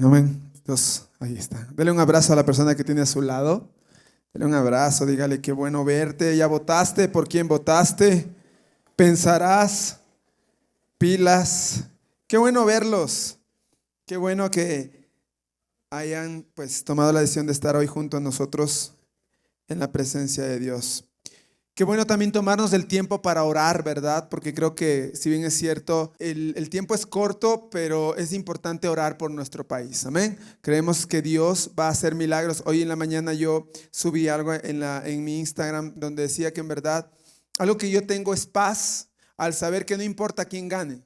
Amén. Dios, ahí está. Dele un abrazo a la persona que tiene a su lado. Dele un abrazo, dígale qué bueno verte. ¿Ya votaste? ¿Por quién votaste? Pensarás, pilas. Qué bueno verlos. Qué bueno que hayan pues tomado la decisión de estar hoy junto a nosotros en la presencia de Dios. Qué bueno también tomarnos el tiempo para orar, ¿verdad? Porque creo que, si bien es cierto, el tiempo es corto, pero es importante orar por nuestro país. Amén. Creemos que Dios va a hacer milagros. Hoy en la mañana yo subí algo en mi Instagram donde decía que en verdad algo que yo tengo es paz al saber que no importa quién gane.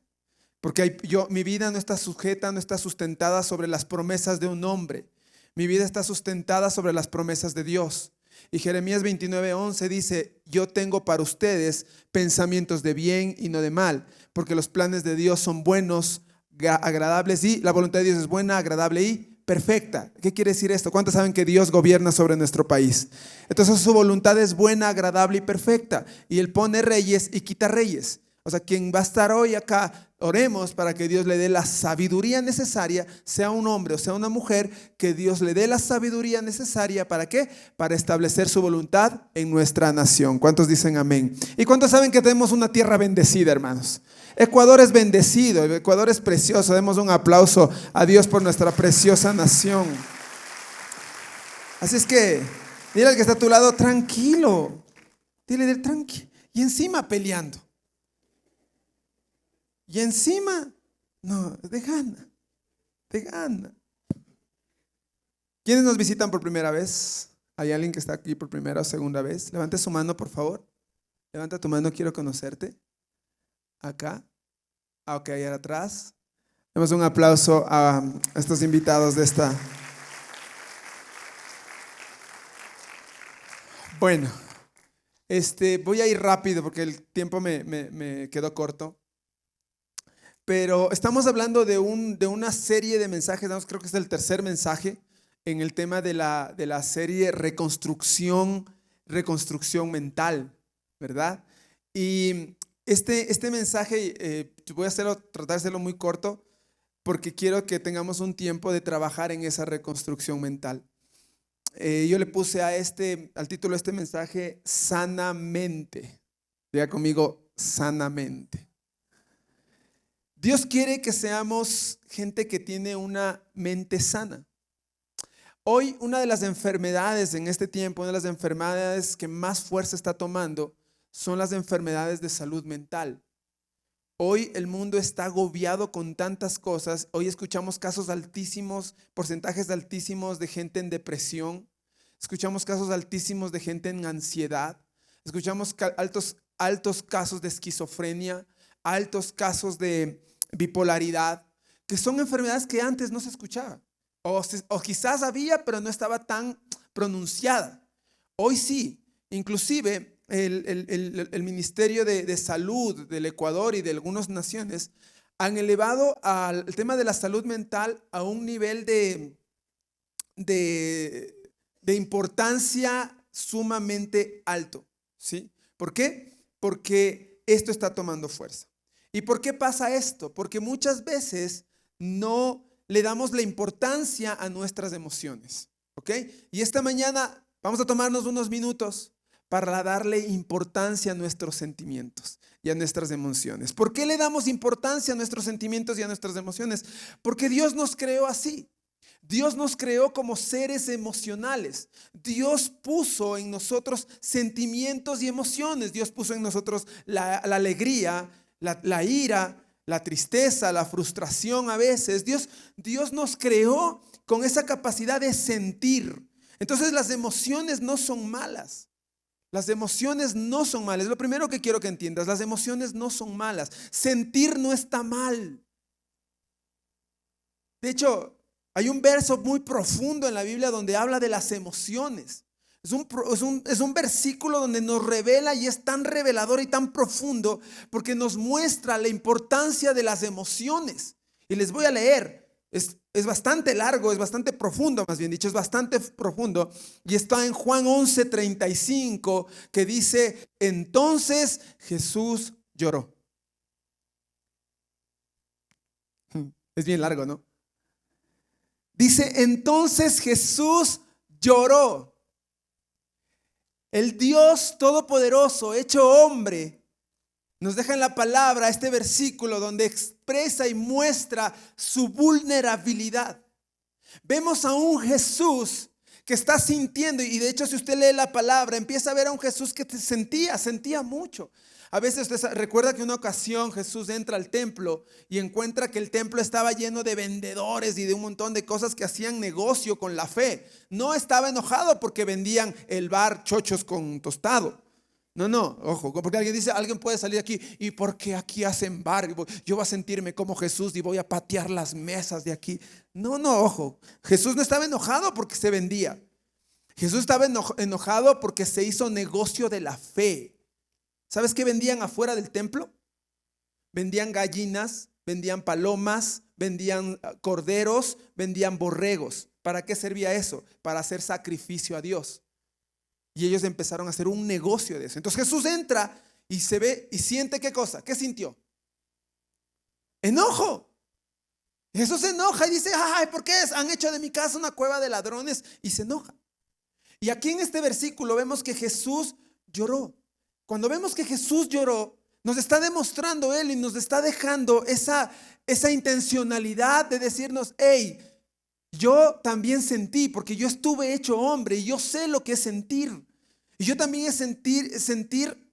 Porque mi vida no está sujeta, no está sustentada sobre las promesas de un hombre. Mi vida está sustentada sobre las promesas de Dios. Y Jeremías 29:11 dice: yo tengo para ustedes pensamientos de bien y no de mal, porque los planes de Dios son buenos, agradables, y la voluntad de Dios es buena, agradable y perfecta. ¿Qué quiere decir esto? ¿Cuántos saben que Dios gobierna sobre nuestro país? Entonces su voluntad es buena, agradable y perfecta. Y Él pone reyes y quita reyes. O sea, quien va a estar hoy acá, oremos para que Dios le dé la sabiduría necesaria, sea un hombre o sea una mujer, que Dios le dé la sabiduría necesaria. ¿Para qué? Para establecer su voluntad en nuestra nación. ¿Cuántos dicen amén? ¿Y cuántos saben que tenemos una tierra bendecida, hermanos? Ecuador es bendecido, Ecuador es precioso. Demos un aplauso a Dios por nuestra preciosa nación. Así es que, dile al que está a tu lado, tranquilo. Dile, tranquilo. Y encima peleando. Y encima, no, de gana. ¿Quiénes nos visitan por primera vez? ¿Hay alguien que está aquí por primera o segunda vez? Levante su mano, por favor. Levanta tu mano, quiero conocerte. Acá. Ok, allá atrás. Demos un aplauso a estos invitados de esta. Bueno, voy a ir rápido porque el tiempo me quedó corto. Pero estamos hablando de una serie de mensajes, creo que es el tercer mensaje en el tema de la serie reconstrucción mental, ¿verdad? Y este mensaje voy a tratar de hacerlo muy corto porque quiero que tengamos un tiempo de trabajar en esa reconstrucción mental. Yo le puse al título de este mensaje, sanamente. Diga conmigo, sanamente. Dios quiere que seamos gente que tiene una mente sana. Hoy una de las enfermedades en este tiempo, una de las enfermedades que más fuerza está tomando son las enfermedades de salud mental. Hoy el mundo está agobiado con tantas cosas. Hoy escuchamos casos altísimos, porcentajes altísimos de gente en depresión. Escuchamos casos altísimos de gente en ansiedad. Escuchamos altos casos de esquizofrenia, altos casos de bipolaridad, que son enfermedades que antes no se escuchaba. O quizás había, pero no estaba tan pronunciada. Hoy sí, inclusive el Ministerio de Salud del Ecuador y de algunas naciones han elevado al tema de la salud mental a un nivel de importancia sumamente alto, ¿sí? ¿Por qué? Porque esto está tomando fuerza. ¿Y por qué pasa esto? Porque muchas veces no le damos la importancia a nuestras emociones, ¿ok? Y esta mañana vamos a tomarnos unos minutos para darle importancia a nuestros sentimientos y a nuestras emociones. ¿Por qué le damos importancia a nuestros sentimientos y a nuestras emociones? Porque Dios nos creó así. Dios nos creó como seres emocionales. Dios puso en nosotros sentimientos y emociones. Dios puso en nosotros la alegría, la ira, la tristeza, la frustración a veces. Dios nos creó con esa capacidad de sentir. Entonces las emociones no son malas. Las emociones no son malas. Lo primero que quiero que entiendas, las emociones no son malas. Sentir no está mal. De hecho, hay un verso muy profundo en la Biblia donde habla de las emociones. Es un versículo donde nos revela, y es tan revelador y tan profundo porque nos muestra la importancia de las emociones. Y les voy a leer. Es bastante largo, es bastante profundo, más bien dicho, es bastante profundo. Y está en Juan 11:35, que dice: entonces Jesús lloró. Es bien largo, ¿no? Dice, entonces Jesús lloró. El Dios Todopoderoso, hecho hombre, nos deja en la palabra este versículo donde expresa y muestra su vulnerabilidad. Vemos a un Jesús que está sintiendo, y de hecho si usted lee la palabra, empieza a ver a un Jesús que sentía mucho. A veces usted recuerda que una ocasión Jesús entra al templo y encuentra que el templo estaba lleno de vendedores y de un montón de cosas que hacían negocio con la fe. No estaba enojado porque vendían el bar chochos con tostado. No, ojo, porque alguien dice, alguien puede salir aquí y porque aquí hacen bar, yo voy a sentirme como Jesús y voy a patear las mesas de aquí. No, ojo, Jesús no estaba enojado porque se vendía. Jesús estaba enojado porque se hizo negocio de la fe. ¿Sabes qué vendían afuera del templo? Vendían gallinas, vendían palomas, vendían corderos, vendían borregos. ¿Para qué servía eso? Para hacer sacrificio a Dios. Y ellos empezaron a hacer un negocio de eso. Entonces Jesús entra y se ve y siente ¿qué cosa? ¿Qué sintió? Enojo. Jesús se enoja y dice, ay, ¿por qué han hecho de mi casa una cueva de ladrones? Y se enoja. Y aquí en este versículo vemos que Jesús lloró. Cuando vemos que Jesús lloró, nos está demostrando Él y nos está dejando esa intencionalidad de decirnos, hey, yo también sentí, porque yo estuve hecho hombre y yo sé lo que es sentir. Y yo también es sentir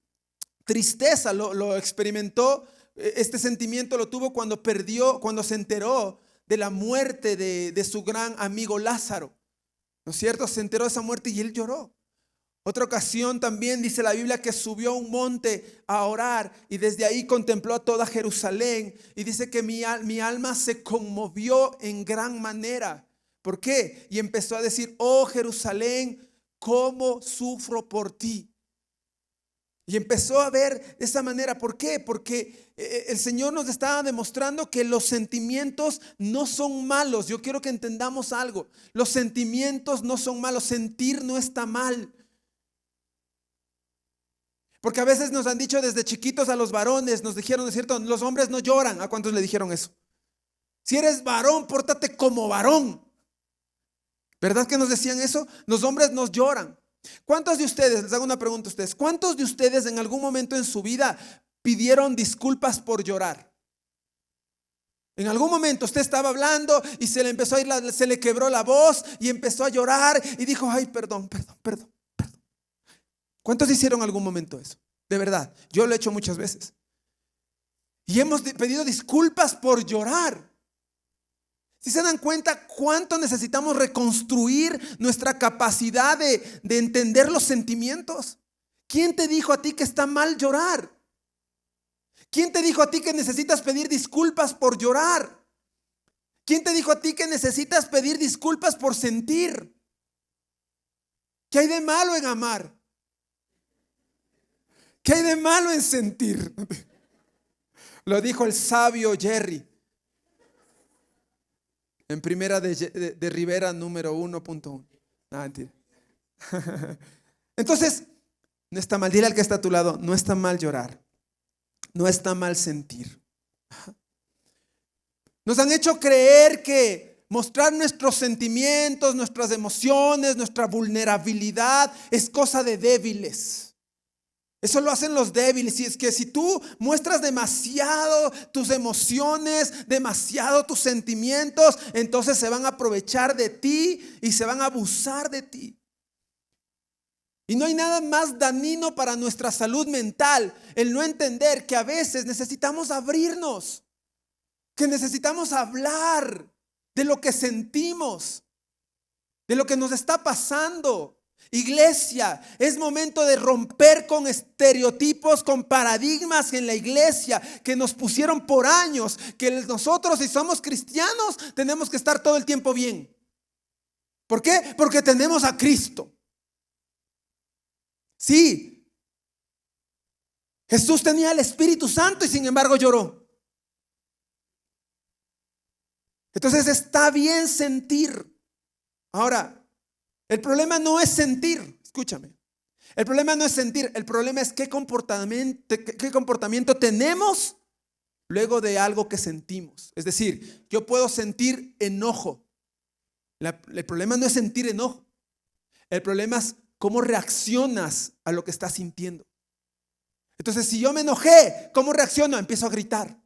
tristeza, lo experimentó, este sentimiento lo tuvo cuando se enteró de la muerte de su gran amigo Lázaro. ¿No es cierto? Se enteró de esa muerte y él lloró. Otra ocasión también dice la Biblia que subió a un monte a orar y desde ahí contempló a toda Jerusalén y dice que mi alma se conmovió en gran manera. ¿Por qué? Y empezó a decir, oh Jerusalén, cómo sufro por ti. Y empezó a ver de esa manera. ¿Por qué? Porque el Señor nos estaba demostrando que los sentimientos no son malos. Yo quiero que entendamos algo. Los sentimientos no son malos. Sentir no está mal. Porque a veces nos han dicho desde chiquitos a los varones, nos dijeron, ¿no es cierto? Los hombres no lloran. ¿A cuántos le dijeron eso? Si eres varón, pórtate como varón. ¿Verdad que nos decían eso? Los hombres nos lloran. ¿Cuántos de ustedes, les hago una pregunta a ustedes, cuántos de ustedes en algún momento en su vida pidieron disculpas por llorar? En algún momento usted estaba hablando y se le empezó a ir, se le quebró la voz y empezó a llorar y dijo, ay, perdón. ¿Cuántos hicieron en algún momento eso? De verdad, yo lo he hecho muchas veces. Y hemos pedido disculpas por llorar. Si se dan cuenta cuánto necesitamos reconstruir nuestra capacidad de entender los sentimientos. ¿Quién te dijo a ti que está mal llorar? ¿Quién te dijo a ti que necesitas pedir disculpas por llorar? ¿Quién te dijo a ti que necesitas pedir disculpas por sentir? ¿Qué hay de malo en amar? ¿Qué hay de malo en sentir? Lo dijo el sabio Jerry. En primera de Rivera número 1.1. Mentira. Entonces, no está mal. Dile al que está a tu lado, no está mal llorar. No está mal sentir. Nos han hecho creer que mostrar nuestros sentimientos, nuestras emociones, nuestra vulnerabilidad es cosa de débiles. Eso lo hacen los débiles. Y es que si tú muestras demasiado tus emociones, demasiado tus sentimientos, entonces se van a aprovechar de ti y se van a abusar de ti. Y no hay nada más dañino para nuestra salud mental el no entender que a veces necesitamos abrirnos, que necesitamos hablar de lo que sentimos, de lo que nos está pasando. Iglesia, es momento de romper con estereotipos, con paradigmas en la iglesia que nos pusieron por años, que nosotros si somos cristianos tenemos que estar todo el tiempo bien. ¿Por qué? Porque tenemos a Cristo. Sí, Jesús tenía el Espíritu Santo y sin embargo lloró. Entonces está bien sentir. Ahora, el problema no es sentir, escúchame. El problema no es sentir, el problema es qué comportamiento tenemos luego de algo que sentimos. Es decir, yo puedo sentir enojo, El problema no es sentir enojo. El problema es cómo reaccionas a lo que estás sintiendo. Entonces, si yo me enojé, ¿cómo reacciono? Empiezo a gritar,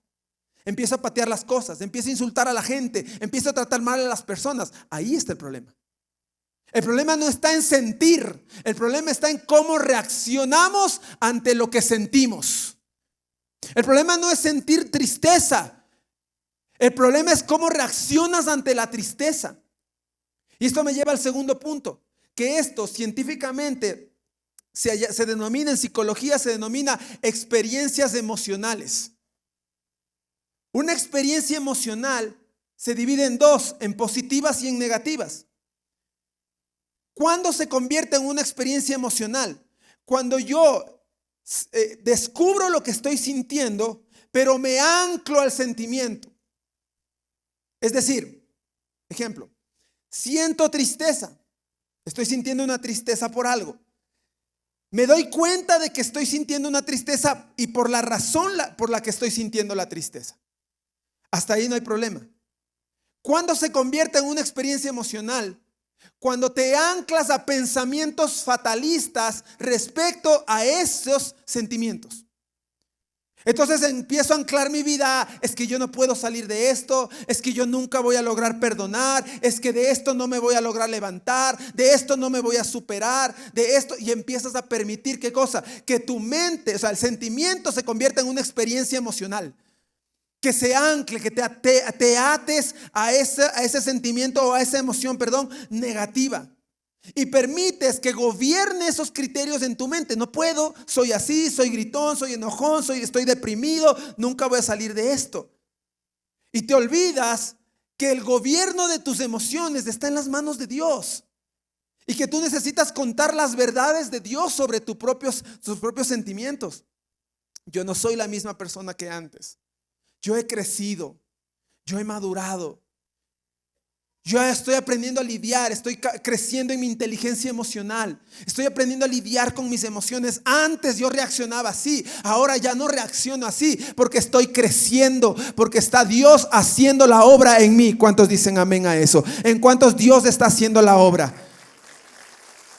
empiezo a patear las cosas, empiezo a insultar a la gente, empiezo a tratar mal a las personas. Ahí está el problema. El problema no está en sentir, el problema está en cómo reaccionamos ante lo que sentimos. El problema no es sentir tristeza, el problema es cómo reaccionas ante la tristeza. Y esto me lleva al segundo punto, que esto científicamente se denomina, en psicología se denomina experiencias emocionales. Una experiencia emocional se divide en dos, en positivas y en negativas. ¿Cuándo se convierte en una experiencia emocional? Cuando yo descubro lo que estoy sintiendo, pero me anclo al sentimiento. Es decir, ejemplo, siento tristeza, estoy sintiendo una tristeza por algo. Me doy cuenta de que estoy sintiendo una tristeza y por la razón por la que estoy sintiendo la tristeza. Hasta ahí no hay problema. ¿Cuándo se convierte en una experiencia emocional? Cuando te anclas a pensamientos fatalistas respecto a esos sentimientos. Entonces empiezo a anclar mi vida, es que yo no puedo salir de esto, es que yo nunca voy a lograr perdonar, es que de esto no me voy a lograr levantar, de esto no me voy a superar, de esto, y empiezas a permitir, ¿qué cosa? Que tu mente, o sea, el sentimiento se convierta en una experiencia emocional, que se ancle, que te ates a ese sentimiento o a esa emoción, negativa. Y permites que gobierne esos criterios en tu mente. No puedo, soy así, soy gritón, soy enojón, estoy deprimido, nunca voy a salir de esto. Y te olvidas que el gobierno de tus emociones está en las manos de Dios. Y que tú necesitas contar las verdades de Dios sobre tus propios sentimientos. Yo no soy la misma persona que antes. Yo he crecido, yo he madurado. Yo estoy aprendiendo a lidiar, estoy creciendo en mi inteligencia emocional. Estoy aprendiendo a lidiar con mis emociones. Antes yo reaccionaba así, ahora ya no reacciono así porque estoy creciendo, porque está Dios haciendo la obra en mí. ¿Cuántos dicen amén a eso? ¿En cuántos Dios está haciendo la obra?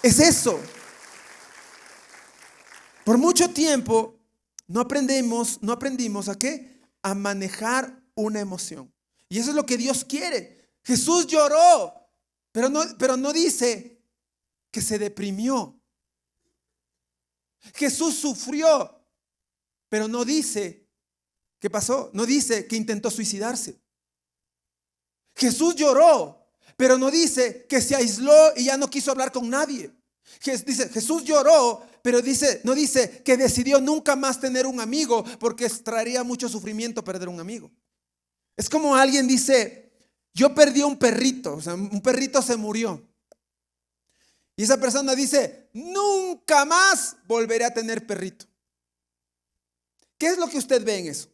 Es eso. Por mucho tiempo no aprendimos ¿a qué? A manejar una emoción. Y eso es lo que Dios quiere. Jesús lloró, pero no dice que se deprimió. Jesús sufrió, pero no dice qué pasó. No dice que intentó suicidarse. Jesús lloró, pero no dice que se aisló y ya no quiso hablar con nadie. Dice, Jesús lloró, pero no dice que decidió nunca más tener un amigo porque traería mucho sufrimiento perder un amigo. Es como alguien dice, yo perdí a un perrito, o sea, un perrito se murió. Y esa persona dice, nunca más volveré a tener perrito. ¿Qué es lo que usted ve en eso?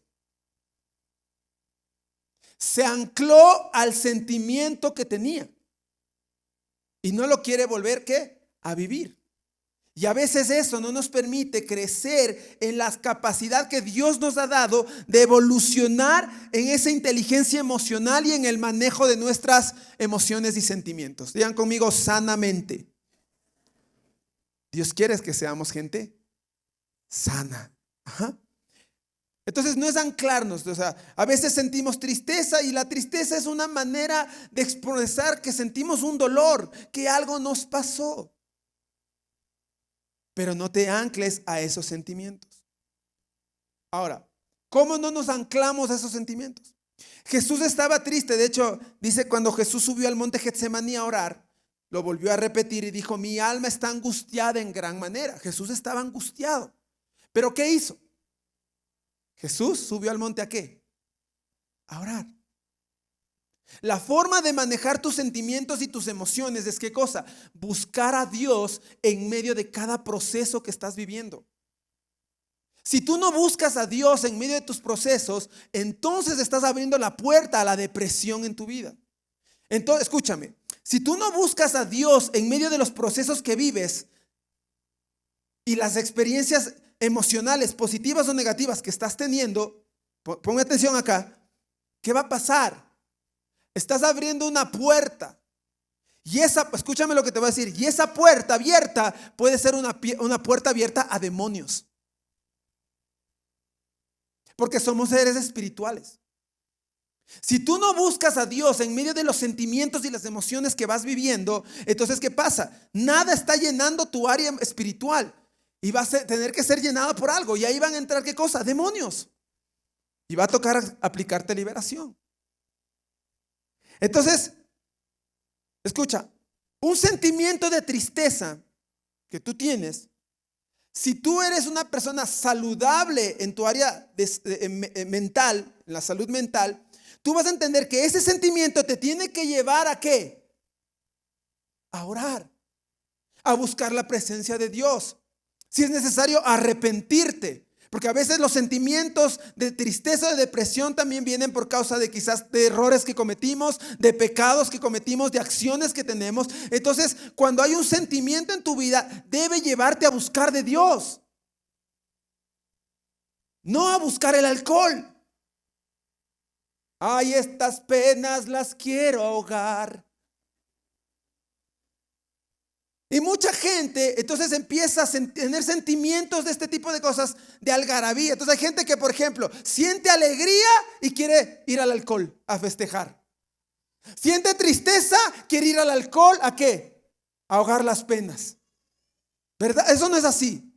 Se ancló al sentimiento que tenía y no lo quiere volver, ¿qué? A vivir. Y a veces eso no nos permite crecer en la capacidad que Dios nos ha dado de evolucionar en esa inteligencia emocional y en el manejo de nuestras emociones y sentimientos. Digan conmigo, sanamente. Dios quiere que seamos gente sana. Ajá. Entonces no es anclarnos, o sea, a veces sentimos tristeza y la tristeza es una manera de expresar que sentimos un dolor, que algo nos pasó. Pero no te ancles a esos sentimientos. Ahora, ¿cómo no nos anclamos a esos sentimientos? Jesús estaba triste. De hecho, dice cuando Jesús subió al monte Getsemaní a orar, lo volvió a repetir y dijo, mi alma está angustiada en gran manera. Jesús estaba angustiado. ¿Pero qué hizo? Jesús subió al monte ¿a qué? A orar. La forma de manejar tus sentimientos y tus emociones es ¿qué cosa? Buscar a Dios en medio de cada proceso que estás viviendo. Si tú no buscas a Dios en medio de tus procesos, entonces estás abriendo la puerta a la depresión en tu vida. Entonces, escúchame, si tú no buscas a Dios en medio de los procesos que vives y las experiencias emocionales, positivas o negativas que estás teniendo, pon atención acá, ¿qué va a pasar? Estás abriendo una puerta Y escúchame lo que te voy a decir, y esa puerta abierta puede ser una puerta abierta a demonios. Porque somos seres espirituales. Si tú no buscas a Dios en medio de los sentimientos y las emociones que vas viviendo, entonces ¿qué pasa? Nada está llenando tu área espiritual y vas a tener que ser llenado por algo. Y ahí van a entrar ¿qué cosa? Demonios. Y va a tocar aplicarte liberación. Entonces, escucha, un sentimiento de tristeza que tú tienes, si tú eres una persona saludable en tu área mental, en la salud mental, tú vas a entender que ese sentimiento te tiene que llevar ¿a qué? A orar, a buscar la presencia de Dios. Si es necesario, arrepentirte. Porque a veces los sentimientos de tristeza, de depresión también vienen por causa de quizás de errores que cometimos, de pecados que cometimos, de acciones que tenemos. Entonces, cuando hay un sentimiento en tu vida, debe llevarte a buscar de Dios. No a buscar el alcohol. Ay, estas penas las quiero ahogar. Y mucha gente entonces empieza a tener sentimientos de este tipo de cosas, de algarabía. Entonces hay gente que, por ejemplo, siente alegría y quiere ir al alcohol a festejar. Siente tristeza, quiere ir al alcohol ¿a qué? A ahogar las penas. ¿Verdad? Eso no es así.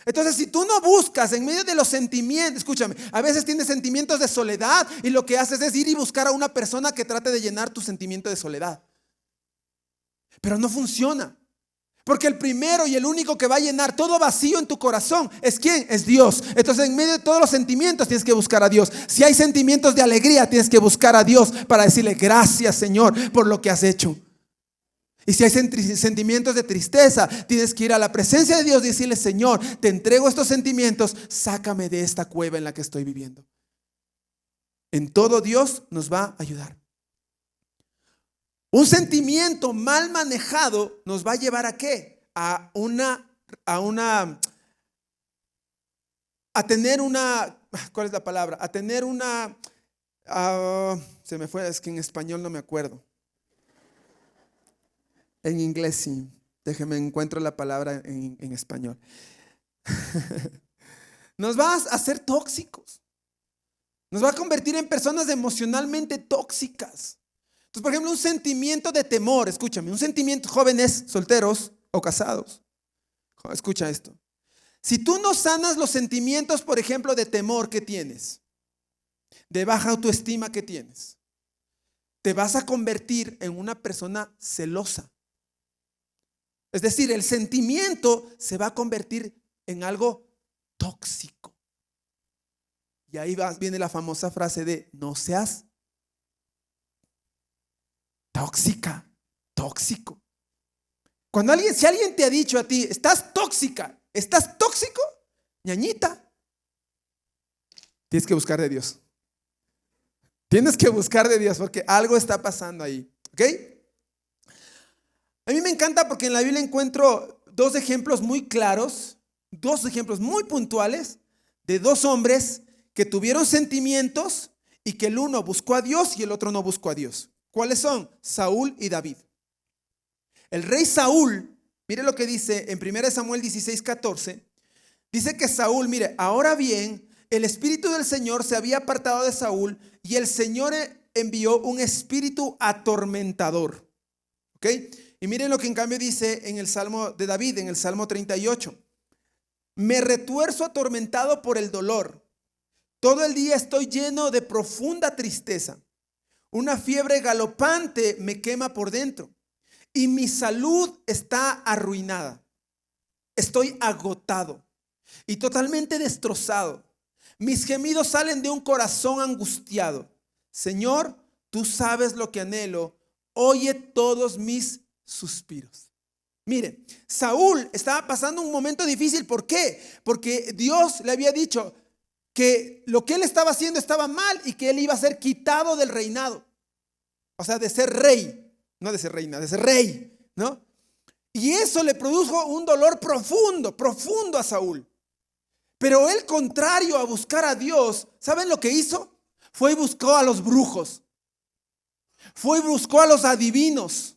Entonces, si tú no buscas en medio de los sentimientos, escúchame, a veces tienes sentimientos de soledad y lo que haces es ir y buscar a una persona que trate de llenar tu sentimiento de soledad. Pero no funciona. Porque el primero y el único que va a llenar todo vacío en tu corazón es ¿quién? Es Dios. Entonces, en medio de todos los sentimientos tienes que buscar a Dios. Si hay sentimientos de alegría, tienes que buscar a Dios para decirle gracias, Señor, por lo que has hecho. Y si hay sentimientos de tristeza, tienes que ir a la presencia de Dios y decirle, Señor, te entrego estos sentimientos, sácame de esta cueva en la que estoy viviendo. En todo Dios nos va a ayudar. Un sentimiento mal manejado nos va a llevar ¿a qué? A tener una, ¿cuál es la palabra? A tener una, se me fue, es que en español no me acuerdo. En inglés sí, déjeme encuentro la palabra en español. Nos va a hacer tóxicos. Nos va a convertir en personas emocionalmente tóxicas. Entonces, por ejemplo, un sentimiento de temor, escúchame, un sentimiento, jóvenes, solteros o casados, escucha esto. Si tú no sanas los sentimientos, por ejemplo, de temor que tienes, de baja autoestima que tienes, te vas a convertir en una persona celosa. Es decir, el sentimiento se va a convertir en algo tóxico. Y ahí viene la famosa frase de no seas tóxica, tóxico. Si alguien te ha dicho a ti, estás tóxica, estás tóxico, ñañita, tienes que buscar de Dios. Tienes que buscar de Dios porque algo está pasando ahí. ¿Ok? A mí me encanta porque en la Biblia encuentro dos ejemplos muy claros, dos ejemplos muy puntuales de dos hombres que tuvieron sentimientos y que el uno buscó a Dios y el otro no buscó a Dios. ¿Cuáles son? Saúl y David. El rey Saúl, mire lo que dice en 1 Samuel 16:14. Dice que Saúl, mire, ahora bien, el espíritu del Señor se había apartado de Saúl y el Señor envió un espíritu atormentador. ¿Ok? Y miren lo que en cambio dice en el Salmo de David, en el Salmo 38. Me retuerzo atormentado por el dolor. Todo el día estoy lleno de profunda tristeza. Una fiebre galopante me quema por dentro y mi salud está arruinada. Estoy agotado y totalmente destrozado. Mis gemidos salen de un corazón angustiado. Señor, tú sabes lo que anhelo. Oye todos mis suspiros. Mire, Saúl estaba pasando un momento difícil. ¿Por qué? Porque Dios le había dicho que lo que él estaba haciendo estaba mal y que él iba a ser quitado del reinado. O sea, de ser rey, no de ser reina, de ser rey, ¿no? Y eso le produjo un dolor profundo, profundo a Saúl. Pero él, contrario a buscar a Dios, ¿saben lo que hizo? Fue y buscó a los brujos. Fue y buscó a los adivinos.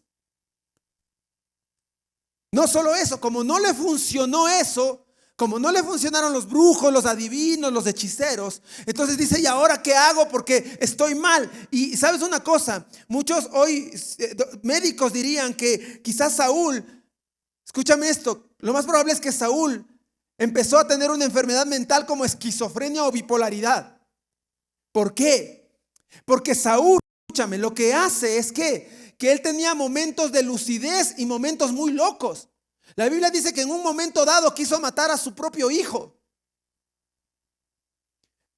No solo eso, como no le funcionó eso, como no le funcionaron los brujos, los adivinos, los hechiceros, entonces dice, ¿y ahora qué hago? Porque estoy mal. Y sabes una cosa, muchos hoy médicos dirían que quizás Saúl, escúchame esto, lo más probable es que Saúl empezó a tener una enfermedad mental como esquizofrenia o bipolaridad. ¿Por qué? Porque Saúl, escúchame, lo que hace es que él tenía momentos de lucidez y momentos muy locos. La Biblia dice que en un momento dado quiso matar a su propio hijo.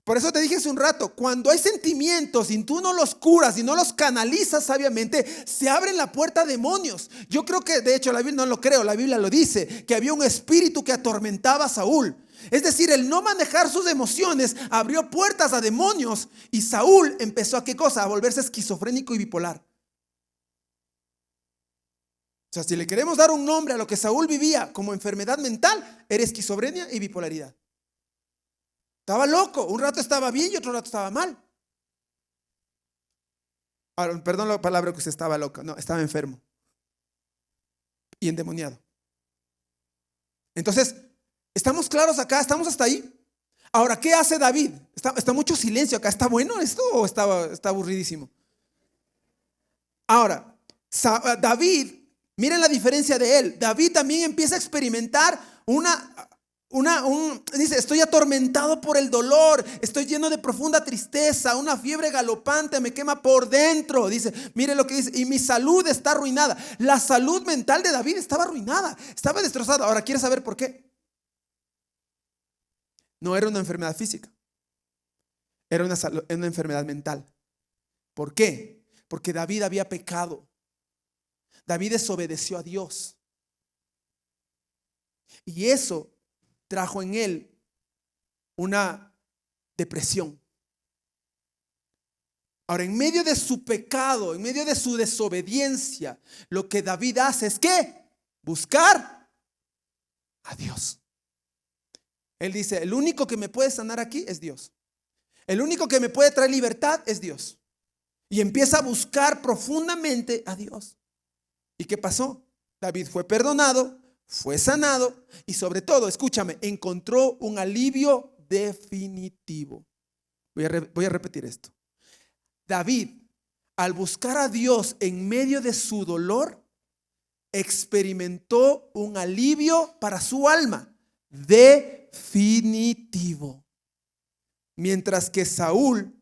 Por eso te dije hace un rato, cuando hay sentimientos y tú no los curas y no los canalizas sabiamente, se abren la puerta a demonios. Yo creo que, de hecho, la Biblia no lo creo, la Biblia lo dice, que había un espíritu que atormentaba a Saúl. Es decir, el no manejar sus emociones abrió puertas a demonios y Saúl empezó a ¿qué cosa? A volverse esquizofrénico y bipolar. O sea, si le queremos dar un nombre a lo que Saúl vivía como enfermedad mental, era esquizofrenia y bipolaridad. Estaba loco, un rato estaba bien y otro rato estaba mal. Ahora, perdón la palabra que usted estaba loco, no, estaba enfermo y endemoniado. Entonces, ¿estamos claros acá? ¿Estamos hasta ahí? Ahora, ¿qué hace David? Está mucho silencio acá. ¿Está bueno esto o está aburridísimo? Ahora, David, miren la diferencia de él. David también empieza a experimentar dice, estoy atormentado por el dolor, estoy lleno de profunda tristeza, una fiebre galopante me quema por dentro. Dice, mire lo que dice, y mi salud está arruinada. La salud mental de David estaba arruinada, estaba destrozada. Ahora, ¿quieres saber por qué? No era una enfermedad física, era una enfermedad mental. ¿Por qué? Porque David había pecado. David desobedeció a Dios. Y eso trajo en él una depresión. Ahora, en medio de su pecado, en medio de su desobediencia, lo que David hace es ¿qué? Buscar a Dios. Él dice, el único que me puede sanar aquí es Dios. El único que me puede traer libertad es Dios. Y empieza a buscar profundamente a Dios. ¿Y qué pasó? David fue perdonado, fue sanado y sobre todo, escúchame, encontró un alivio definitivo. Voy a repetir esto. David, al buscar a Dios en medio de su dolor, experimentó un alivio para su alma definitivo. Mientras que Saúl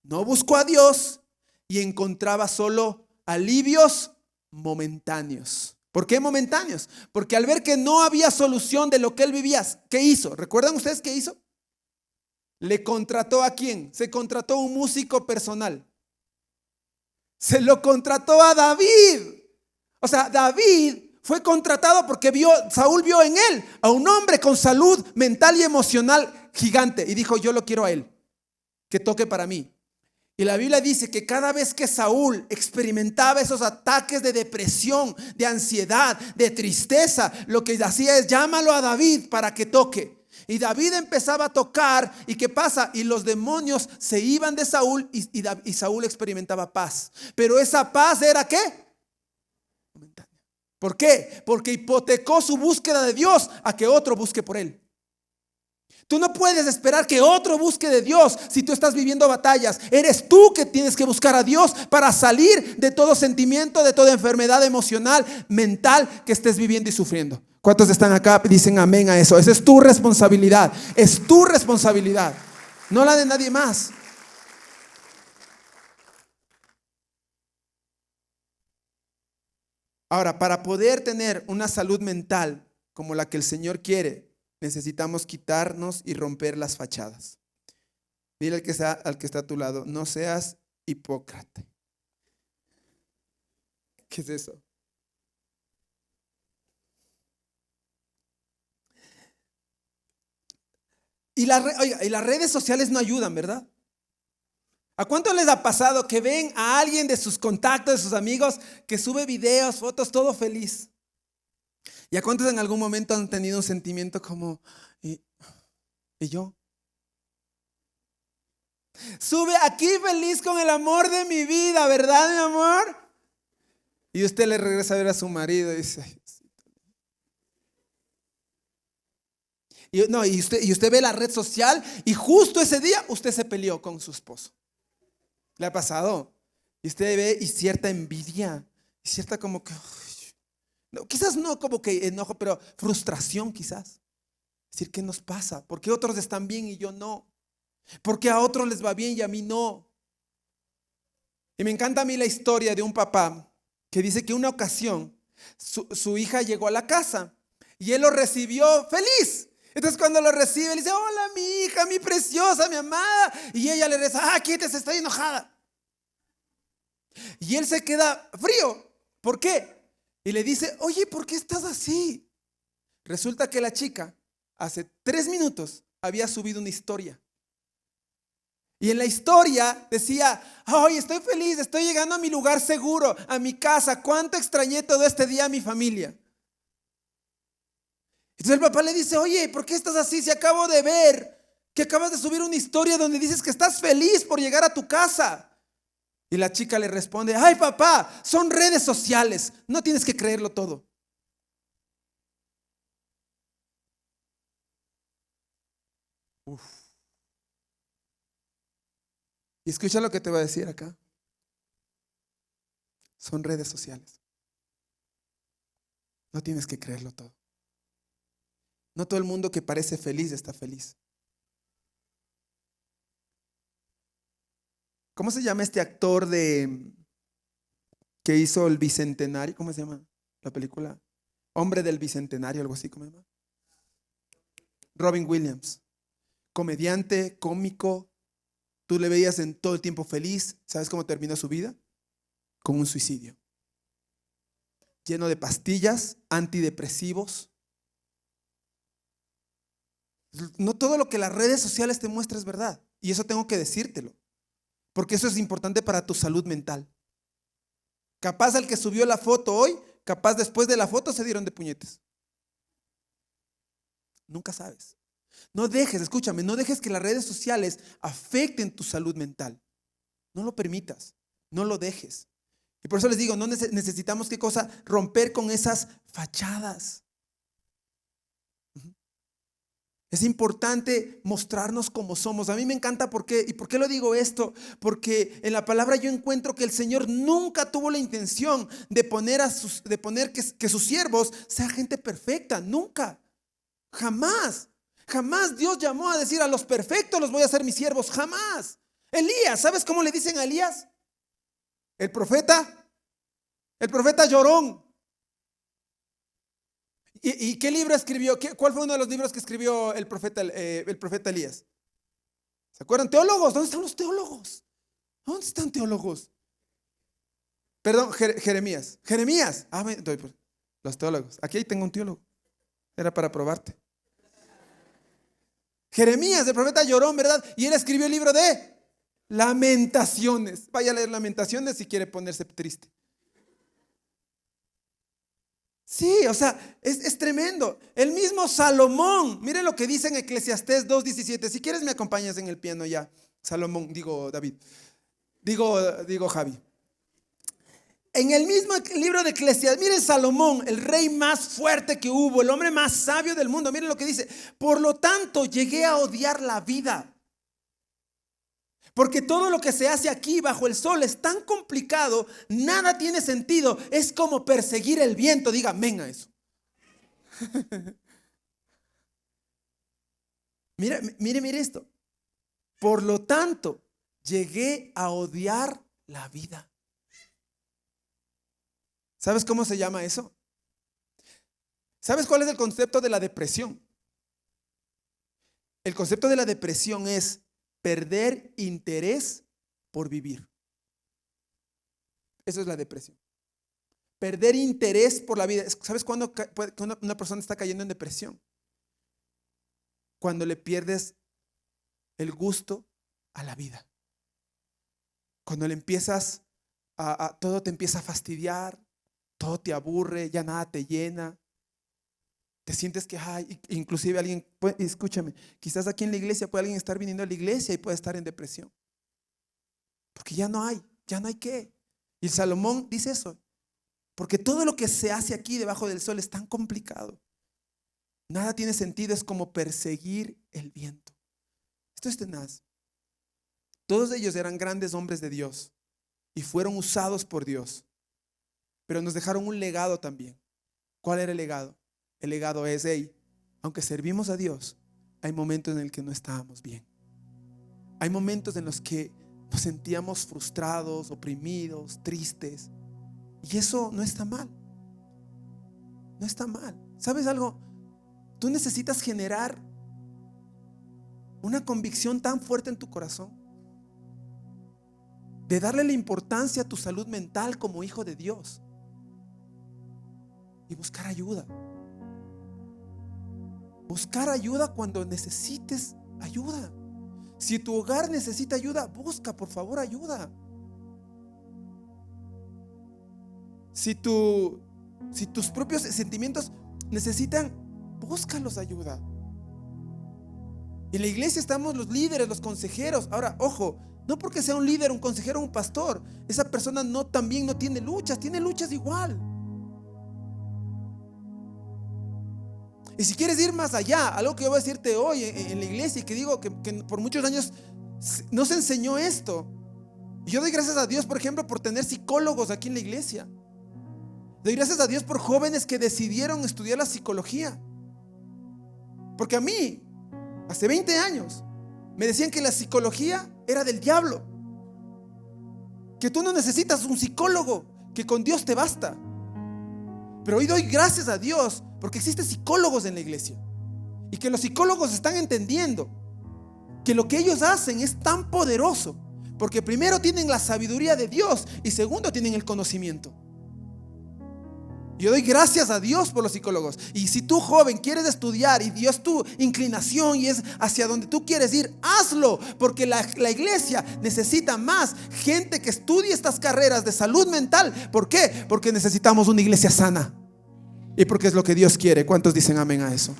no buscó a Dios y encontraba solo alivios momentáneos. ¿Por qué momentáneos? Porque al ver que no había solución de lo que él vivía, ¿qué hizo? ¿Recuerdan ustedes qué hizo? ¿Le contrató a quién? Se contrató un músico personal. Se lo contrató a David. O sea, David fue contratado porque Saúl vio en él a un hombre con salud mental y emocional gigante y dijo, yo lo quiero a él, que toque para mí. Y la Biblia dice que cada vez que Saúl experimentaba esos ataques de depresión, de ansiedad, de tristeza, lo que hacía es llámalo a David para que toque. Y David empezaba a tocar. ¿Y qué pasa? Y los demonios se iban de Saúl y Saúl experimentaba paz. Pero esa paz era ¿qué? Momentánea. ¿Por qué? Porque hipotecó su búsqueda de Dios a que otro busque por él. Tú no puedes esperar que otro busque de Dios si tú estás viviendo batallas. Eres tú que tienes que buscar a Dios para salir de todo sentimiento, de toda enfermedad emocional, mental que estés viviendo y sufriendo. ¿Cuántos están acá y dicen amén a eso? Esa es tu responsabilidad. Es tu responsabilidad, no la de nadie más. Ahora, para poder tener una salud mental como la que el Señor quiere, necesitamos quitarnos y romper las fachadas. Dile al que está a tu lado, no seas hipócrita. ¿Qué es eso? Y las redes sociales no ayudan, ¿verdad? ¿A cuánto les ha pasado que ven a alguien de sus contactos, de sus amigos, que sube videos, fotos, todo feliz? ¿Y a cuántos en algún momento han tenido un sentimiento como, ¿y yo? Sube aquí feliz con el amor de mi vida, ¿verdad, mi amor? Y usted le regresa a ver a su marido y dice, Y usted ve la red social y justo ese día usted se peleó con su esposo. ¿Le ha pasado? Y usted ve y cierta envidia, y cierta como que, no, quizás no como que enojo, pero frustración quizás. Es decir, ¿qué nos pasa? ¿Por qué otros están bien y yo no? ¿Por qué a otros les va bien y a mí no? Y me encanta a mí la historia de un papá que dice que una ocasión su hija llegó a la casa y él lo recibió feliz. Entonces cuando lo recibe, le dice, hola mi hija, mi preciosa, mi amada. Y ella le dice, quítese, estoy enojada. Y él se queda frío. ¿Por qué? Y le dice, oye, ¿por qué estás así? Resulta que la chica hace 3 minutos había subido una historia. Y en la historia decía, ay, estoy feliz, estoy llegando a mi lugar seguro, a mi casa. Cuánto extrañé todo este día a mi familia. Entonces el papá le dice, oye, ¿por qué estás así? Si acabo de ver que acabas de subir una historia donde dices que estás feliz por llegar a tu casa. Y la chica le responde, ay papá, son redes sociales, no tienes que creerlo todo. Uf. Y escucha lo que te voy a decir acá. Son redes sociales. No tienes que creerlo todo. No todo el mundo que parece feliz está feliz. ¿Cómo se llama este actor que hizo el Bicentenario? ¿Cómo se llama la película? Hombre del Bicentenario, algo así, ¿cómo se llama? Robin Williams. Comediante, cómico. Tú le veías en todo el tiempo feliz. ¿Sabes cómo terminó su vida? Con un suicidio. Lleno de pastillas, antidepresivos. No todo lo que las redes sociales te muestran es verdad. Y eso tengo que decírtelo. Porque eso es importante para tu salud mental. Capaz al que subió la foto hoy, capaz después de la foto se dieron de puñetes. Nunca sabes. No dejes, escúchame, no dejes que las redes sociales afecten tu salud mental. No lo permitas, no lo dejes. Y por eso les digo, no necesitamos qué cosa, romper con esas fachadas. Es importante mostrarnos como somos. A mí me encanta ¿por qué? ¿Y por qué lo digo esto? Porque en la palabra yo encuentro que el Señor nunca tuvo la intención de poner, que sus siervos sean gente perfecta. Nunca. Jamás. Jamás Dios llamó a decir a los perfectos los voy a hacer mis siervos. Jamás. Elías, ¿sabes cómo le dicen a Elías? El profeta llorón. ¿Y qué libro escribió? ¿Cuál fue uno de los libros que escribió el profeta Elías? ¿Se acuerdan? Teólogos. ¿Dónde están los teólogos? ¿Dónde están teólogos? Perdón, Jeremías. Jeremías. Los teólogos. Aquí tengo un teólogo. Era para probarte. Jeremías, el profeta llorón, ¿verdad? Y él escribió el libro de Lamentaciones. Vaya a leer Lamentaciones si quiere ponerse triste. Sí, o sea, es tremendo. El mismo Salomón, miren lo que dice en Eclesiastés 2:17. Si quieres me acompañas en el piano ya. Salomón, digo David. Digo Javi. En el mismo libro de Eclesiastés, miren Salomón, el rey más fuerte que hubo, el hombre más sabio del mundo. Miren lo que dice. Por lo tanto, llegué a odiar la vida. Porque todo lo que se hace aquí bajo el sol es tan complicado, nada tiene sentido. Es como perseguir el viento. Diga amén a eso. Mire esto. Por lo tanto, llegué a odiar la vida. ¿Sabes cómo se llama eso? ¿Sabes cuál es el concepto de la depresión? El concepto de la depresión es perder interés por vivir. Eso es la depresión. Perder interés por la vida. ¿Sabes cuándo una persona está cayendo en depresión? Cuando le pierdes el gusto a la vida. Cuando le empiezas todo te empieza a fastidiar, todo te aburre, ya nada te llena. Te sientes que, inclusive alguien, escúchame, quizás aquí en la iglesia puede alguien estar viniendo a la iglesia y puede estar en depresión. Porque ya no hay qué. Y Salomón dice eso. Porque todo lo que se hace aquí debajo del sol es tan complicado. Nada tiene sentido, es como perseguir el viento. Esto es tenaz. Todos ellos eran grandes hombres de Dios y fueron usados por Dios, pero nos dejaron un legado también. ¿Cuál era el legado? El legado es, hey, aunque servimos a Dios, hay momentos en el que no estábamos bien. Hay momentos en los que nos sentíamos frustrados, oprimidos, tristes. Y eso no está mal. No está mal. ¿Sabes algo? Tú necesitas generar una convicción tan fuerte en tu corazón de darle la importancia a tu salud mental como hijo de Dios y buscar ayuda. Buscar ayuda cuando necesites ayuda. Si tu hogar necesita ayuda, busca por favor ayuda. Si tus propios sentimientos necesitan, búscalos ayuda. En la iglesia estamos los líderes, los consejeros. Ahora, ojo, no porque sea un líder, un consejero, un pastor, esa persona también no tiene luchas igual. Y si quieres ir más allá, algo que yo voy a decirte hoy en la iglesia y que digo que por muchos años no se enseñó esto. Y yo doy gracias a Dios, por ejemplo, por tener psicólogos aquí en la iglesia. Doy gracias a Dios por jóvenes que decidieron estudiar la psicología. Porque a mí, hace 20 años, me decían que la psicología era del diablo, que tú no necesitas un psicólogo, que con Dios te basta. Pero hoy doy gracias a Dios porque existen psicólogos en la iglesia y que los psicólogos están entendiendo que lo que ellos hacen es tan poderoso, porque primero tienen la sabiduría de Dios y segundo tienen el conocimiento. Yo doy gracias a Dios por los psicólogos. Y si tú, joven, quieres estudiar y Dios tu inclinación y es hacia donde tú quieres ir, hazlo, porque la iglesia necesita más gente que estudie estas carreras de salud mental. ¿Por qué? Porque necesitamos una iglesia sana y porque es lo que Dios quiere. ¿Cuántos dicen amén a eso?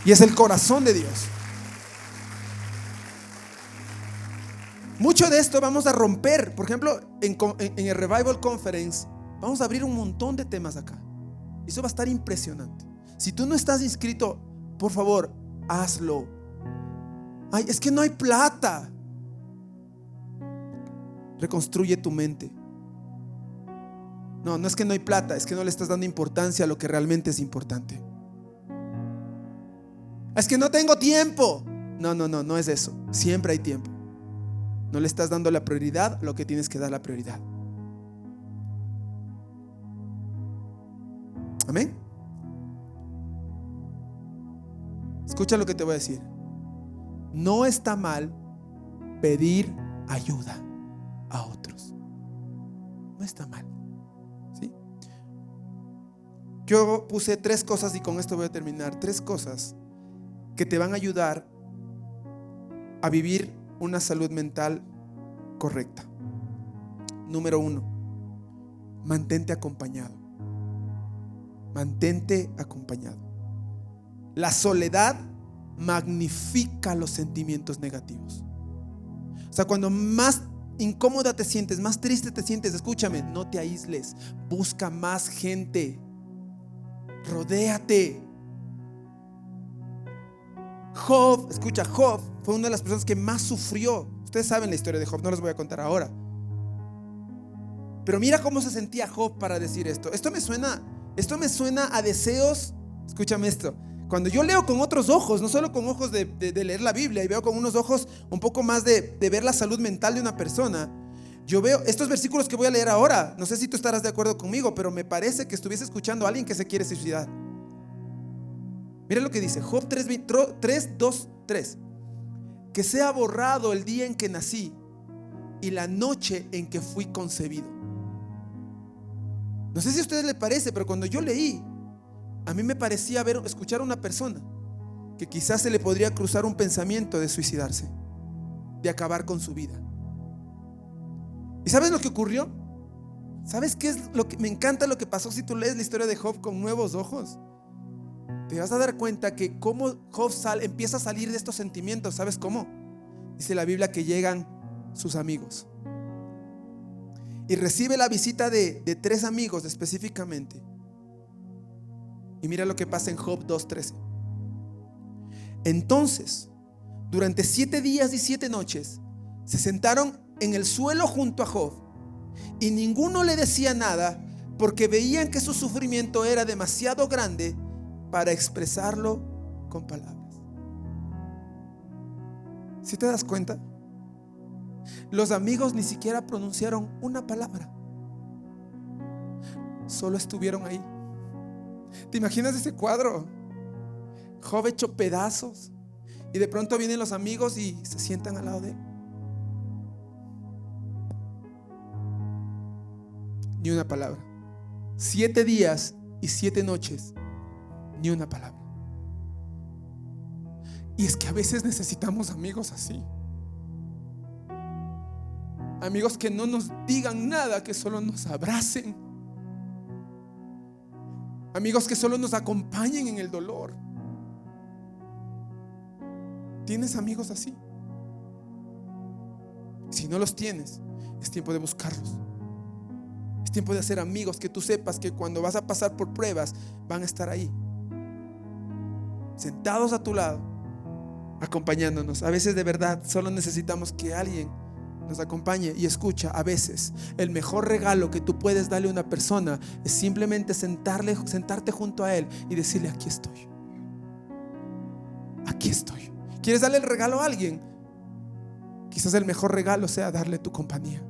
Y es el corazón de Dios. Mucho de esto vamos a romper. Por ejemplo, en el Revival Conference vamos a abrir un montón de temas acá. Eso va a estar impresionante. Si tú no estás inscrito, por favor, hazlo. Ay, es que no hay plata. Reconstruye tu mente. No es que no hay plata, es que no le estás dando importancia a lo que realmente es importante. Es que no tengo tiempo. No es eso. Siempre hay tiempo. No le estás dando la prioridad a lo que tienes que dar la prioridad. Amén. Escucha lo que te voy a decir. No está mal pedir ayuda a otros. No está mal. ¿Sí? Yo puse 3 cosas y con esto voy a terminar. 3 cosas que te van a ayudar a vivir una salud mental correcta. Número 1, mantente acompañado. Mantente acompañado. La soledad magnifica los sentimientos negativos. O sea, cuando más incómoda te sientes, más triste te sientes, escúchame, no te aísles. Busca más gente. Rodéate. Job fue una de las personas que más sufrió. Ustedes saben la historia de Job, no les voy a contar ahora. Pero mira cómo se sentía Job para decir esto. Esto me suena a deseos. Escúchame esto. Cuando yo leo con otros ojos, no solo con ojos de leer la Biblia, y veo con unos ojos un poco más de ver la salud mental de una persona, yo veo estos versículos que voy a leer ahora. No sé si tú estarás de acuerdo conmigo, pero me parece que estuviese escuchando a alguien que se quiere suicidar. Mira lo que dice Job 3:2-3. Que sea borrado el día en que nací y la noche en que fui concebido. No sé si a ustedes les parece, pero cuando yo leí, a mí me parecía escuchar a una persona que quizás se le podría cruzar un pensamiento de suicidarse, de acabar con su vida. ¿Y sabes lo que ocurrió? ¿Sabes qué es lo que me encanta lo que pasó si tú lees la historia de Job con nuevos ojos? Te vas a dar cuenta que cómo Job empieza a salir de estos sentimientos. ¿Sabes cómo? Dice la Biblia que llegan sus amigos y recibe la visita de 3 amigos específicamente. Y mira lo que pasa en Job 2:13. Entonces, durante 7 días y 7 noches, se sentaron en el suelo junto a Job, y ninguno le decía nada, porque veían que su sufrimiento era demasiado grande para expresarlo con palabras. ¿Sí te das cuenta? Los amigos ni siquiera pronunciaron una palabra, solo estuvieron ahí. ¿Te imaginas ese cuadro? Job hecho pedazos, y de pronto vienen los amigos y se sientan al lado de él. Ni una palabra. 7 días y 7 noches, ni una palabra. Y es que a veces necesitamos amigos así. Amigos que no nos digan nada, que solo nos abracen. Amigos que solo nos acompañen en el dolor. ¿Tienes amigos así? Si no los tienes, es tiempo de buscarlos. Es tiempo de hacer amigos que tú sepas que cuando vas a pasar por pruebas van a estar ahí, sentados a tu lado, acompañándonos. A veces de verdad solo necesitamos que alguien nos acompañe. Y escucha, a veces el mejor regalo que tú puedes darle a una persona es simplemente sentarte junto a él y decirle: aquí estoy, aquí estoy. ¿Quieres darle el regalo a alguien? Quizás el mejor regalo sea darle tu compañía.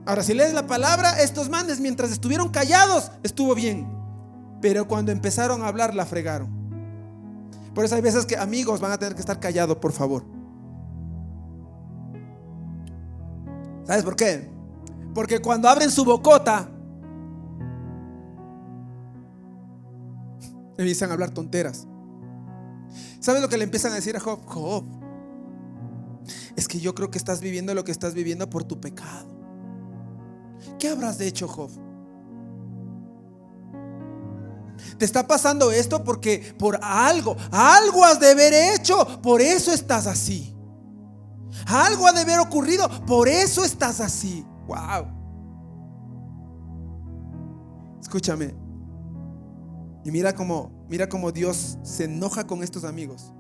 Ahora, si lees la palabra, estos manes mientras estuvieron callados estuvo bien, pero cuando empezaron a hablar la fregaron. Por eso hay veces que amigos van a tener que estar callados, por favor. ¿Sabes por qué? Porque cuando abren su bocota empiezan a hablar tonteras. ¿Sabes lo que le empiezan a decir a Job? Job, es que yo creo que estás viviendo lo que estás viviendo por tu pecado. ¿Qué habrás hecho, Job? Te está pasando esto porque por algo has de haber hecho, por eso estás así. Algo ha de haber ocurrido, por eso estás así. Wow. Escúchame. Y mira cómo Dios se enoja con estos amigos.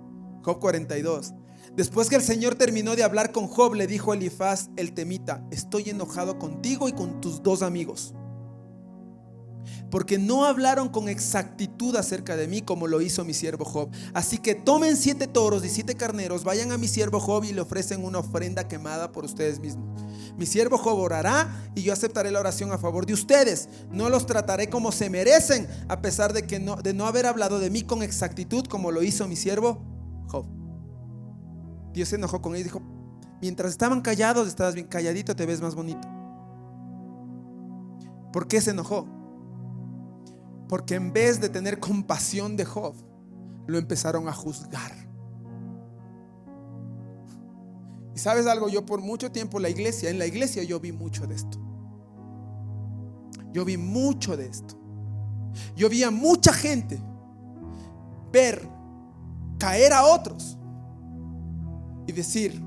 Job 42. Después que el Señor terminó de hablar con Job, le dijo a Elifaz el temita: estoy enojado contigo y con tus 2 amigos, porque no hablaron con exactitud acerca de mí como lo hizo mi siervo Job. Así que tomen 7 toros y 7 carneros, vayan a mi siervo Job y le ofrecen una ofrenda quemada por ustedes mismos. Mi siervo Job orará y yo aceptaré la oración a favor de ustedes. No los trataré como se merecen, a pesar de no haber hablado de mí con exactitud como lo hizo mi siervo Job. Dios se enojó con ellos y dijo: mientras estaban callados, estabas bien calladito, te ves más bonito. ¿Por qué se enojó? Porque en vez de tener compasión de Job, lo empezaron a juzgar. Y sabes algo, yo por mucho tiempo en la iglesia yo vi mucho de esto. Yo vi mucho de esto. Yo vi a mucha gente ver caer a otros y decir: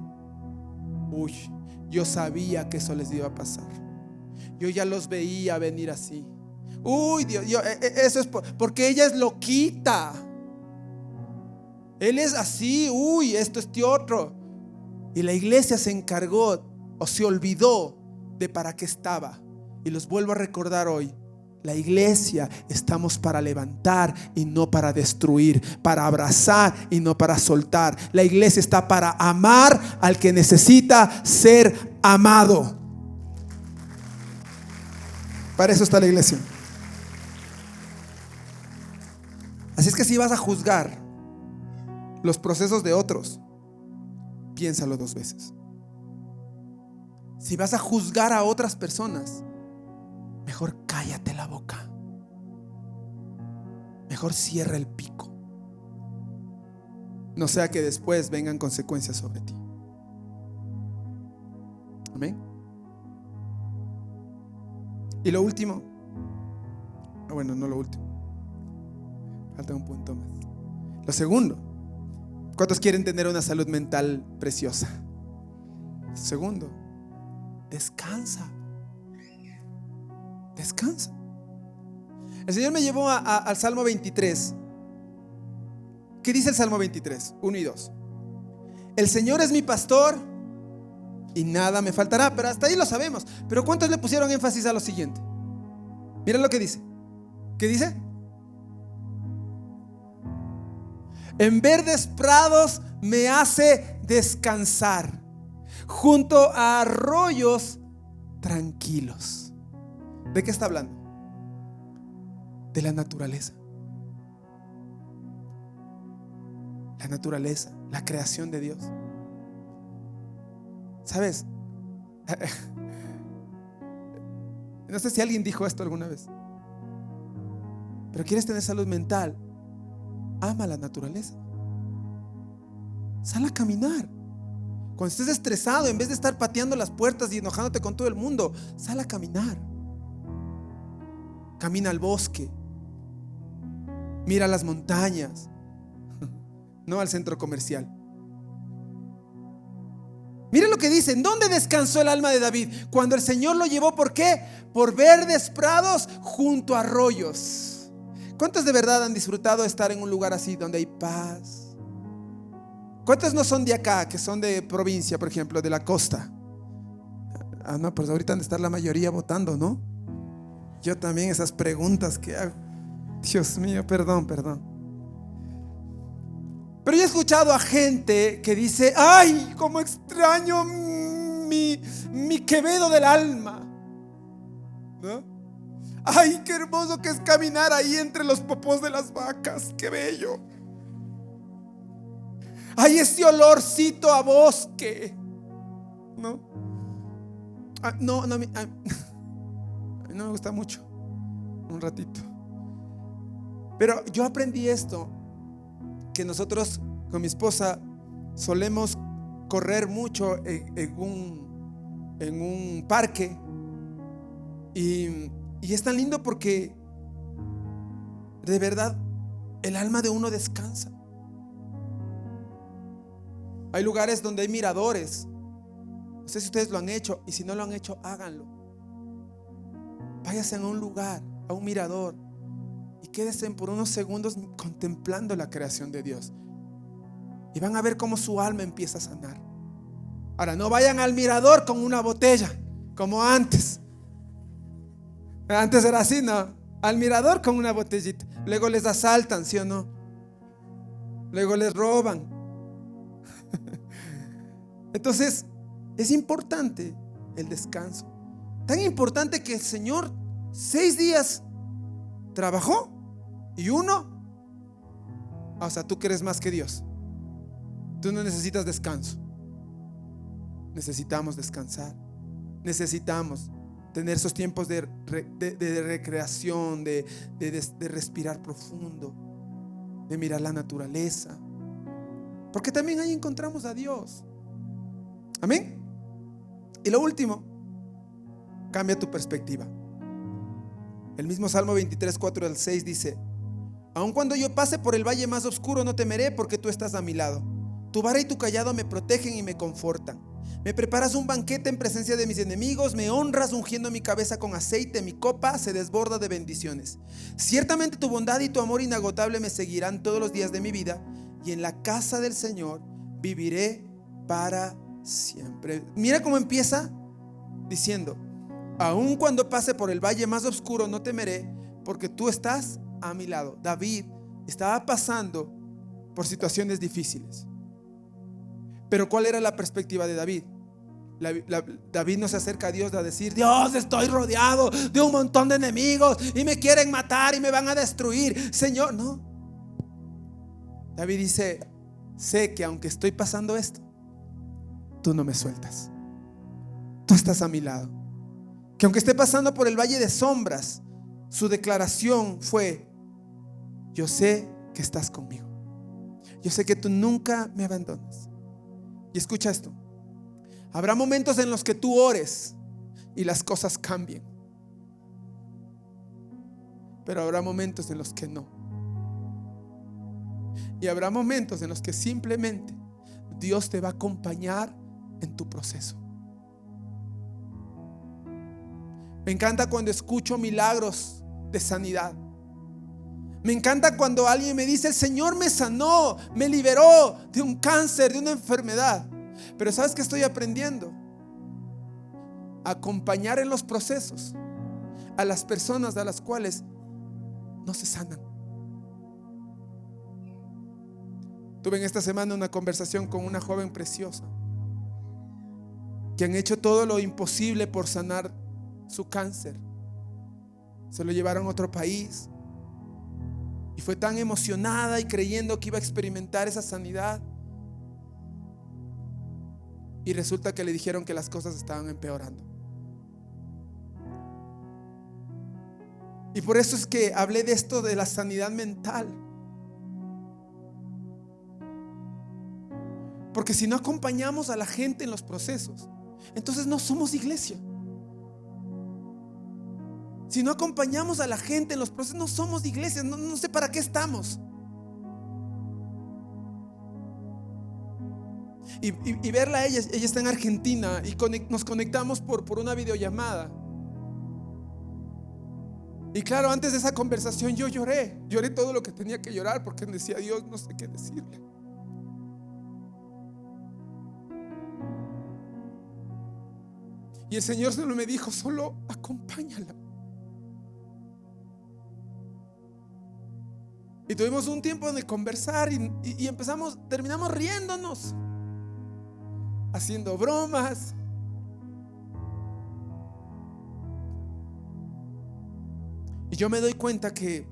uy, yo sabía que eso les iba a pasar. Yo ya los veía venir así. Uy, Dios, eso es porque ella es loquita. Él es así, uy, esto, este otro. Y la iglesia se encargó o se olvidó de para qué estaba. Y los vuelvo a recordar hoy: la iglesia estamos para levantar y no para destruir, para abrazar y no para soltar. La iglesia está para amar al que necesita ser amado. Para eso está la iglesia. Así es que si vas a juzgar los procesos de otros, piénsalo 2 veces. Si vas a juzgar a otras personas, mejor cállate la boca. Mejor cierra el pico. No sea que después vengan consecuencias sobre ti. Amén. Y lo último, bueno, no lo último, falta un punto más. Lo segundo, ¿cuántos quieren tener una salud mental preciosa? Segundo, descansa. Descansa. El Señor me llevó al Salmo 23. ¿Qué dice el Salmo 23? 1 y 2. El Señor es mi pastor y nada me faltará. Pero hasta ahí lo sabemos. Pero ¿cuántos le pusieron énfasis a lo siguiente? Mira lo que dice. ¿Qué dice? En verdes prados me hace descansar, junto a arroyos tranquilos. ¿De qué está hablando? De la naturaleza. La naturaleza, la creación de Dios. ¿Sabes? No sé si alguien dijo esto alguna vez, pero quieres tener salud mental, ama la naturaleza. Sal a caminar. Cuando estés estresado, en vez de estar pateando las puertas y enojándote con todo el mundo, sal a caminar. Camina al bosque. Mira las montañas. No al centro comercial. Mira lo que dice. ¿En dónde descansó el alma de David? Cuando el Señor lo llevó, ¿por qué? Por verdes prados junto a arroyos. ¿Cuántos de verdad han disfrutado de estar en un lugar así donde hay paz? ¿Cuántos no son de acá, que son de provincia, por ejemplo, de la costa? No, pues ahorita han de estar la mayoría votando, ¿no? Yo también, esas preguntas que hago. Dios mío, perdón. Pero yo he escuchado a gente que dice: ay, cómo extraño mi Quevedo del alma, ¿no? Ay, qué hermoso que es caminar ahí entre los popós de las vacas, qué bello. Ay, ese olorcito a bosque, ¿no? No, a mí no me gusta mucho. Un ratito. Pero yo aprendí esto, que nosotros con mi esposa solemos correr mucho en un parque. Y es tan lindo porque de verdad el alma de uno descansa. Hay lugares donde hay miradores. No sé si ustedes lo han hecho, y si no lo han hecho, háganlo. Váyanse a un lugar, a un mirador, y quédense por unos segundos contemplando la creación de Dios. Y van a ver cómo su alma empieza a sanar. Ahora, no vayan al mirador con una botella, como antes. Antes era así, ¿no? Al mirador con una botellita. Luego les asaltan, ¿sí o no? Luego les roban. Entonces, es importante el descanso. Tan importante que el Señor 6 días trabajó y uno, o sea, tú crees más que Dios. Tú no necesitas descanso. Necesitamos descansar. Necesitamos tener esos tiempos de recreación, de respirar profundo, de mirar la naturaleza, porque también ahí encontramos a Dios. Amén. Y lo último, cambia tu perspectiva. El mismo Salmo 23, 4 al 6 dice: aun cuando yo pase por el valle más oscuro, no temeré, porque tú estás a mi lado. Tu vara y tu cayado me protegen y me confortan. Me preparas un banquete en presencia de mis enemigos, me honras ungiendo mi cabeza con aceite, mi copa se desborda de bendiciones. Ciertamente tu bondad y tu amor inagotable me seguirán todos los días de mi vida, y en la casa del Señor viviré para siempre. Mira cómo empieza diciendo: aun cuando pase por el valle más oscuro, no temeré, porque tú estás a mi lado. David estaba pasando por situaciones difíciles. Pero ¿cuál era la perspectiva de David? David no se acerca a Dios a decir: Dios, estoy rodeado de un montón de enemigos y me quieren matar y me van a destruir, Señor. No. David dice: sé que aunque estoy pasando esto, tú no me sueltas. Tú estás a mi lado. Que aunque esté pasando por el valle de sombras, su declaración fue: yo sé que estás conmigo. Yo sé que tú nunca me abandonas. Y escucha esto: habrá momentos en los que tú ores y las cosas cambien, pero habrá momentos en los que no. Y habrá momentos en los que simplemente Dios te va a acompañar en tu proceso. Me encanta cuando escucho milagros de sanidad. Me encanta cuando alguien me dice: el Señor me sanó, me liberó de un cáncer, de una enfermedad. Pero ¿sabes qué estoy aprendiendo? Acompañar en los procesos a las personas a las cuales no se sanan. Tuve en esta semana una conversación con una joven preciosa que han hecho todo lo imposible por sanar su cáncer. Se lo llevaron a otro país y fue tan emocionada y creyendo que iba a experimentar esa sanidad, y resulta que le dijeron que las cosas estaban empeorando. Y por eso es que hablé de esto, de la sanidad mental. Porque si no acompañamos a la gente en los procesos, entonces no somos iglesia. Si no acompañamos a la gente en los procesos, no somos iglesia. No sé para qué estamos. Y verla a ella está en Argentina y nos conectamos por una videollamada. Y claro, antes de esa conversación yo lloré todo lo que tenía que llorar, porque decía: Dios, no sé qué decirle. Y el Señor solo me dijo: solo acompáñala. Y tuvimos un tiempo de conversar y terminamos riéndonos, haciendo bromas. Y yo me doy cuenta que,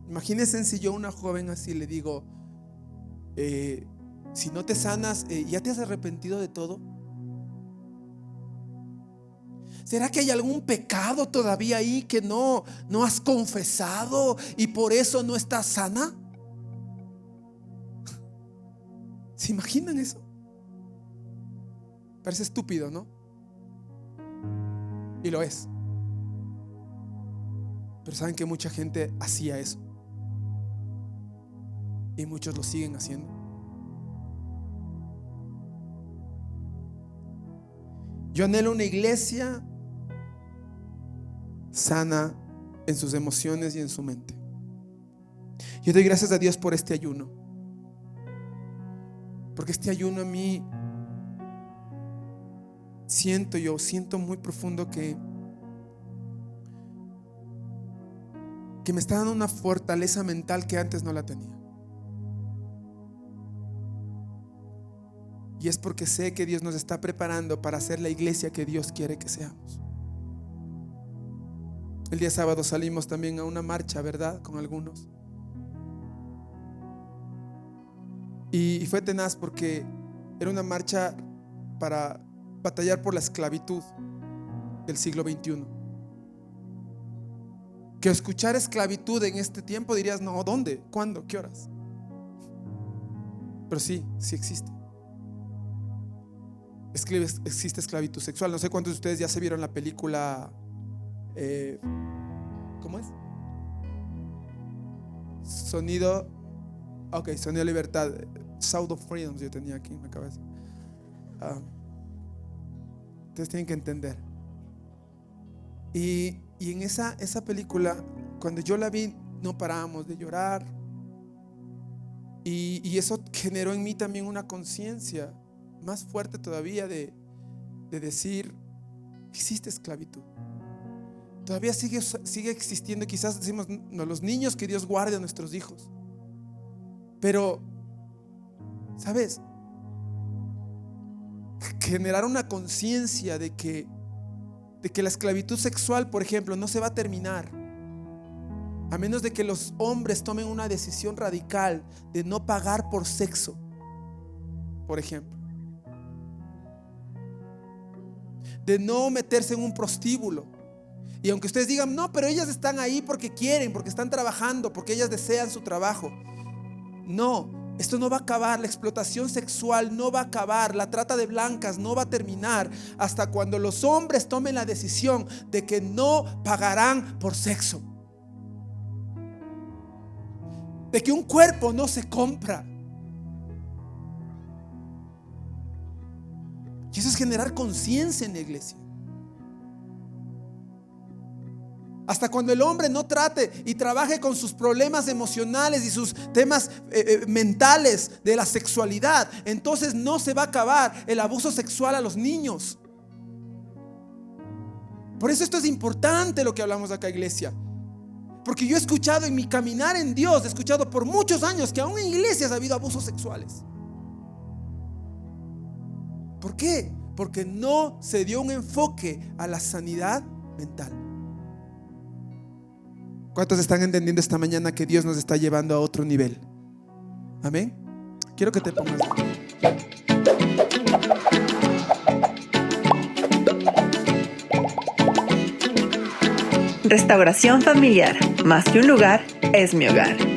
imagínense si yo a una joven así le digo: si no te sanas, ¿ya te has arrepentido de todo? ¿Será que hay algún pecado todavía ahí que no has confesado y por eso no estás sana? ¿Se imaginan eso? Parece estúpido, ¿no? Y lo es. Pero saben que mucha gente hacía eso y muchos lo siguen haciendo. Yo anhelo una iglesia sana en sus emociones y en su mente. Yo doy gracias a Dios por este ayuno, porque este ayuno a mí siento muy profundo que me está dando una fortaleza mental que antes no la tenía. Y es porque sé que Dios nos está preparando para ser la iglesia que Dios quiere que seamos. El día sábado salimos también a una marcha, ¿verdad? Con algunos. Y fue tenaz porque era una marcha para batallar por la esclavitud del siglo XXI. Que escuchar esclavitud en este tiempo dirías: no, ¿dónde? ¿Cuándo? ¿Qué horas? Pero sí existe. Existe esclavitud sexual. No sé cuántos de ustedes ya se vieron la película, ¿cómo es? Sonido de Libertad, Sound of Freedom, yo tenía aquí en la cabeza. Ustedes tienen que entender. Y en esa película, cuando yo la vi, no parábamos de llorar. Y eso generó en mí también una conciencia más fuerte todavía de decir: existe esclavitud. Todavía sigue existiendo. Quizás decimos: no, los niños, que Dios guarde a nuestros hijos. Pero, ¿sabes? Generar una conciencia de que la esclavitud sexual, por ejemplo, no se va a terminar a menos de que los hombres tomen una decisión radical de no pagar por sexo, por ejemplo, de no meterse en un prostíbulo. Y aunque ustedes digan: no, pero ellas están ahí porque quieren, porque están trabajando, porque ellas desean su trabajo. No, esto no va a acabar. La explotación sexual no va a acabar. La trata de blancas no va a terminar hasta cuando los hombres tomen la decisión de que no pagarán por sexo, de que un cuerpo no se compra. Y eso es generar conciencia en la iglesia. Hasta cuando el hombre no trate y trabaje con sus problemas emocionales y sus temas mentales de la sexualidad, entonces no se va a acabar el abuso sexual a los niños. Por eso esto es importante lo que hablamos acá, iglesia. Porque yo he escuchado en mi caminar en Dios, he escuchado por muchos años que aún en iglesias ha habido abusos sexuales. ¿Por qué? Porque no se dio un enfoque a la sanidad mental. ¿Cuántos están entendiendo esta mañana que Dios nos está llevando a otro nivel? Amén. Quiero que te pongas de pie. Restauración Familiar, más que un lugar, es mi hogar.